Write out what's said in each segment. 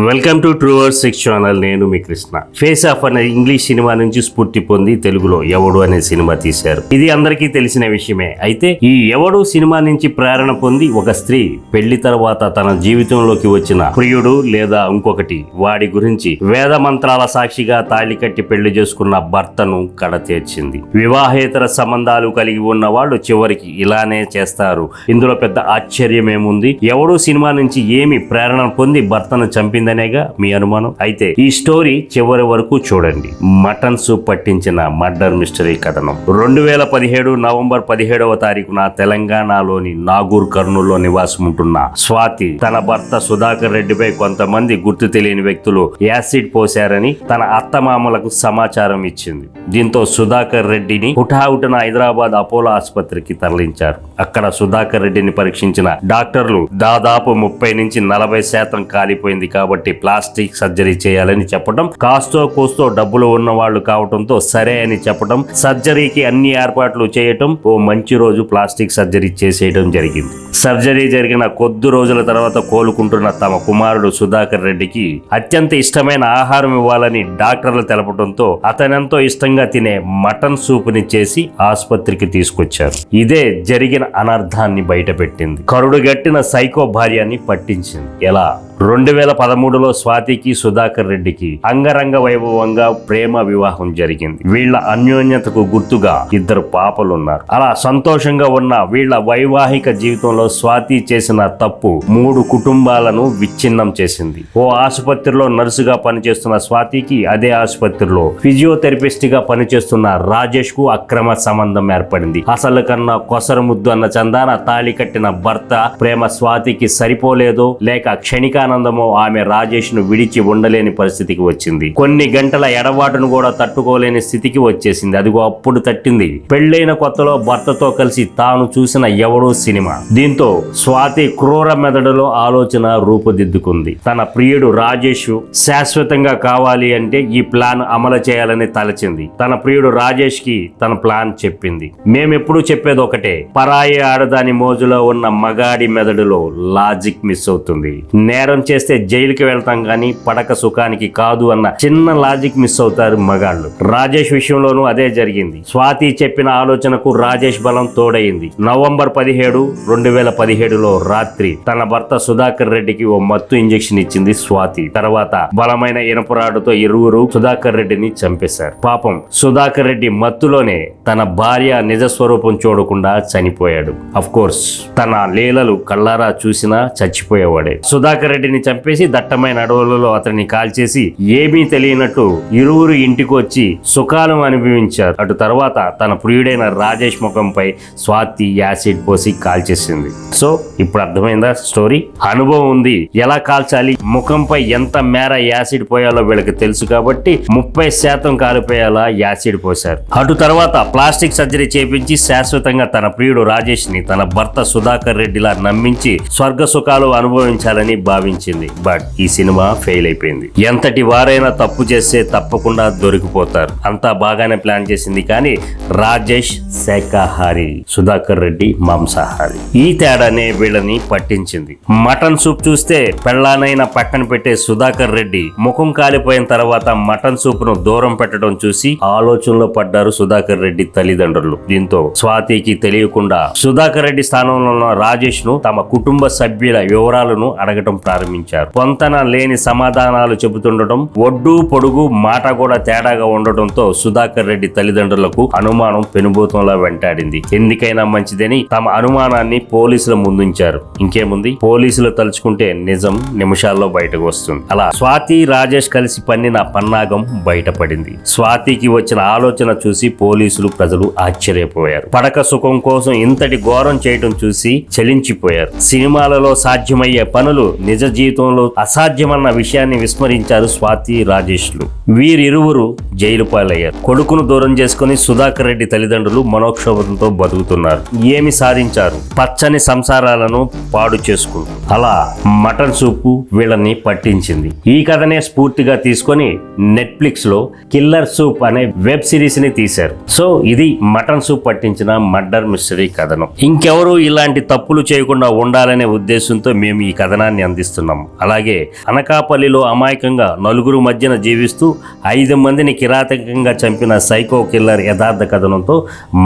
Welcome to ట్రూవర్స్ 6 channel. నేను మీ Krishna. Face of అనే English cinema నుంచి స్ఫూర్తి పొంది తెలుగులో ఎవడు అనే సినిమా తీశారు. ఇది అందరికీ తెలిసిన విషయమే. అయితే ఈ ఎవడు సినిమా నుంచి ప్రేరణ పొంది ఒక స్త్రీ పెళ్లి తర్వాత తన జీవితంలోకి వచ్చిన ప్రియుడు లేదా ఇంకొకటి వాడి గురించి వేద మంత్రాల సాక్షిగా తాళి కట్టి పెళ్లి చేసుకున్న భర్తను కడతీర్చింది. వివాహేతర సంబంధాలు కలిగి ఉన్న వాళ్ళు చివరికి ఇలానే చేస్తారు. ఇందులో పెద్ద ఆశ్చర్యం ఏముంది? ఎవడు సినిమా నుంచి ఏమి ప్రేరణ పొంది భర్తను చంపిందనేగా మీ అనుమానం. అయితే ఈ స్టోరీ చివరి వరకు చూడండి. మటన్ సూప్ పట్టించిన మర్డర్ మిస్టరీ కథనం. 2017 నవంబర్ 17వ తారీఖున తెలంగాణలోని నాగూర్ కర్నూలులో నివాసం ఉంటున్న స్వాతి తన భర్త సుధాకర్ రెడ్డిపై కొంతమంది గుర్తు తెలియని వ్యక్తులు యాసిడ్ పోశారని తన అత్తమామలకు సమాచారం ఇచ్చింది. దీంతో సుధాకర్ రెడ్డిని హుటాహుటిన హైదరాబాద్ అపోలో ఆసుపత్రికి తరలించారు. అక్కడ సుధాకర్ రెడ్డిని పరీక్షించిన డాక్టర్లు దాదాపు 30 నుంచి 40% కాలిపోయింది కాబట్టి ప్లాస్టిక్ సర్జరీ చేయాలని చెప్పడం, కాస్తో కోస్తో డబ్బులు ఉన్న వాళ్ళు కావడంతో సరే అని చెప్పడం, సర్జరీకి అన్ని ఏర్పాట్లు చేయటం, ఓ మంచి రోజు ప్లాస్టిక్ సర్జరీ చేసేయడం జరిగింది. సర్జరీ జరిగిన కొద్ది రోజుల తర్వాత కోలుకుంటున్న తమ కుమారుడు సుధాకర్ రెడ్డికి అత్యంత ఇష్టమైన ఆహారం ఇవ్వాలని డాక్టర్లు తెలపడంతో అతనెంతో ఇష్టంగా తినే మటన్ సూపుని చేసి ఆసుపత్రికి తీసుకొచ్చారు. ఇదే జరిగిన అనర్థాన్ని బయటపెట్టింది. కరుడుగట్టిన సైకో భార్యని పట్టించింది. ఎలా? 2013లో స్వాతికి సుధాకర్ రెడ్డికి అంగరంగ వైభవంగా ప్రేమ వివాహం జరిగింది. వీళ్ల అన్యోన్యతకు గుర్తుగా 2 పాపలున్నారు. అలా సంతోషంగా ఉన్న వీళ్ల వైవాహిక జీవితంలో స్వాతి చేసిన తప్పు 3 కుటుంబాలను విచ్ఛిన్నం చేసింది. ఓ ఆసుపత్రిలో నర్సుగా పనిచేస్తున్న స్వాతికి అదే ఆసుపత్రిలో ఫిజియోథెరపిస్ట్ గా పనిచేస్తున్న రాజేష్ కు అక్రమ సంబంధం ఏర్పడింది. అసలు కన్నా కొసరు ముద్దు అన్న చందాన తాళి కట్టిన భర్త ప్రేమ స్వాతికి సరిపోలేదో లేక క్షణికానందమో ఆమె రాజేష్ ను విడిచి ఉండలేని పరిస్థితికి వచ్చింది. కొన్ని గంటల ఎడబాటును కూడా తట్టుకోలేని స్థితికి వచ్చేసింది. అదిగో అప్పుడు తట్టింది పెళ్లైన కొత్తలో భర్తతో కలిసి తాను చూసిన ఎవడో సినిమా. దీంతో స్వాతి క్రూర మెదడులో ఆలోచన రూపుదిద్దుకుంది. తన ప్రియుడు రాజేష్ శాశ్వతంగా కావాలి అంటే ఈ ప్లాన్ అమలు చేయాలని తలచింది. తన ప్రియుడు రాజేష్ కి తన ప్లాన్ చెప్పింది. మేమెప్పుడు చెప్పేది ఒకటే, పరాయి ఆడదాని మోజులో ఉన్న మగాడి మెదడులో లాజిక్ మిస్ అవుతుంది. నేరం చేస్తే జైలుకి వెళ్తాం గానీ పడక సుఖానికి కాదు అన్న చిన్న లాజిక్ మిస్ అవుతారు మగాళ్ళు. రాజేష్ విషయంలోనూ అదే జరిగింది. స్వాతి చెప్పిన ఆలోచనకు రాజేష్ బలం తోడైంది. నవంబర్ 17, 2017లో రాత్రి తన భర్త సుధాకర్ రెడ్డికి ఓ మత్తు ఇంజెక్షన్ ఇచ్చింది స్వాతి. తర్వాత బలమైన ఇనపరాడుతో ఇరువురు సుధాకర్ రెడ్డిని చంపేశారు. పాపం సుధాకర్ రెడ్డి మత్తులోనే తన భార్య నిజ స్వరూపం చూడకుండా చనిపోయాడు. అఫ్ కోర్స్ తన లీలలు కళ్ళారా చూసినా చచ్చిపోయేవాడే. సుధాకర్ రెడ్డిని చంపేసి దట్టమైన అడవులలో అతన్ని కాల్చేసి ఏమీ తెలియనట్టు ఇరువురు ఇంటికి వచ్చి సుఖాలు అనుభవించారు. అటు తర్వాత తన ప్రియుడైన రాజేష్ ముఖంపై స్వాతి యాసిడ్ పోసి కాల్చేసింది. సో ఇప్పుడు అర్థమైందా స్టోరీ? అనుభవం ఉంది, ఎలా కాల్చాలి, ముఖంపై ఎంత మేర యాసిడ్ పోయాలో వీళ్ళకి తెలుసు కాబట్టి 30% కాలిపోయేలా యాసిడ్ పోశారు. అటు తర్వాత ప్లాస్టిక్ సర్జరీ చేపించి శాశ్వతంగా తన ప్రియుడు రాజేష్ ని తన భర్త సుధాకర్ రెడ్డిలా నమ్మించి స్వర్గ సుఖాలు అనుభవించాలని భావించింది. బట్ ఈ సినిమా ఫెయిల్ అయిపోయింది. ఎంతటి వారైనా తప్పు చేస్తే తప్పకుండా దొరికిపోతారు. అంతా బాగానే ప్లాన్ చేసింది కానీ రాజేష్ శాకాహారి, సుధాకర్ రెడ్డి మాంసాహారి. ఈ తేడానే వీళ్ళని పట్టించింది. మటన్ సూప్ చూస్తే పెళ్ళానైనా పక్కన పెట్టే సుధాకర్ రెడ్డి ముఖం కాలిపోయిన తర్వాత మటన్ సూప్ ను దూరం పెట్టడం చూసి ఆలోచనలో పడ్డారు సుధాకర్ రెడ్డి తల్లిదండ్రులు. దీంతో స్వాతికి తెలియకుండా సుధాకర్ రెడ్డి స్థానంలో ఉన్న రాజేష్ ను తమ కుటుంబ సభ్యుల వివరాలను అడగటం ప్రారంభించారు. పొంతన లేని సమాధానాలు చెబుతుండటం, ఒడ్డు పొడుగు మాట కూడా తేడాగా ఉండటంతో సుధాకర్ రెడ్డి తల్లిదండ్రులకు అనుమానం పెనుభూతంలా వెంటాడింది. ఎందుకైనా మంచిదని తమ అనుమానాన్ని పోలీసుల ముందుంచారు. ఇంకేముంది, పోలీసులు తలుచుకుంటే నిజం నిమిషాల్లో బయటకు వస్తుంది. అలా స్వాతి రాజేష్ కలిసి పన్నిన పన్నాగం బయటపడింది. స్వాతికి వచ్చిన ఆలోచన చూసి పోలీసులు ప్రజలు ఆశ్చర్యపోయారు. పడక సుఖం కోసం ఇంతటి ఘోరం చేయటం చూసి చలించిపోయారు. సినిమాలలో సాధ్యమయ్యే పనులు నిజ జీవితంలో అసాధ్యమన్న విషయాన్ని విస్మరించారు స్వాతి రాజేష్లు. వీరిరువురు జైలు పాలయ్యారు. కొడుకును దూరం చేసుకుని సుధాకర్ రెడ్డి తల్లిదండ్రులు మనోక్షోభంతో బతుకుతున్నారు. ఏమి సాధించారు? పచ్చని సంసారాలను పాడు చేసుకుంటూ. అలా మటన్ సూపు వీళ్ళని పట్టించింది. ఈ కథనే స్ఫూర్తిగా తీసుకొని నెట్ఫ్లిక్స్ లో కిల్లర్ సూప్ అనే వెబ్ సిరీస్ ని తీశారు. సో ఇది మటన్ సూప్ పట్టించిన మర్డర్ మిస్టరీ కథనం. ఇంకెవరు ఇలాంటి తప్పులు చేయకుండా ఉండాలనే ఉద్దేశంతో మేము ఈ కథనాన్ని అందిస్తున్నాం. అలాగే అనకాపల్లిలో అమాయకంగా నలుగురు మధ్యన జీవిస్తూ 5 మందిని కిరాతకంగా చంపిన సైకో కిల్లర్ యథార్థ కథనంతో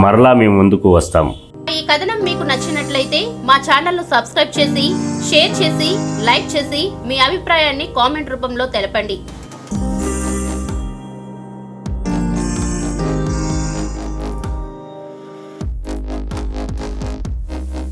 మరలా మేము ముందుకు వస్తాం. ఈ కథనం మీకు నచ్చినట్లయితే మా ఛానల్ను సబ్స్క్రైబ్ చేసి, షేర్ చేసి, లైక్ చేసి మీ అభిప్రాయాన్ని కామెంట్ రూపంలో తెలపండి.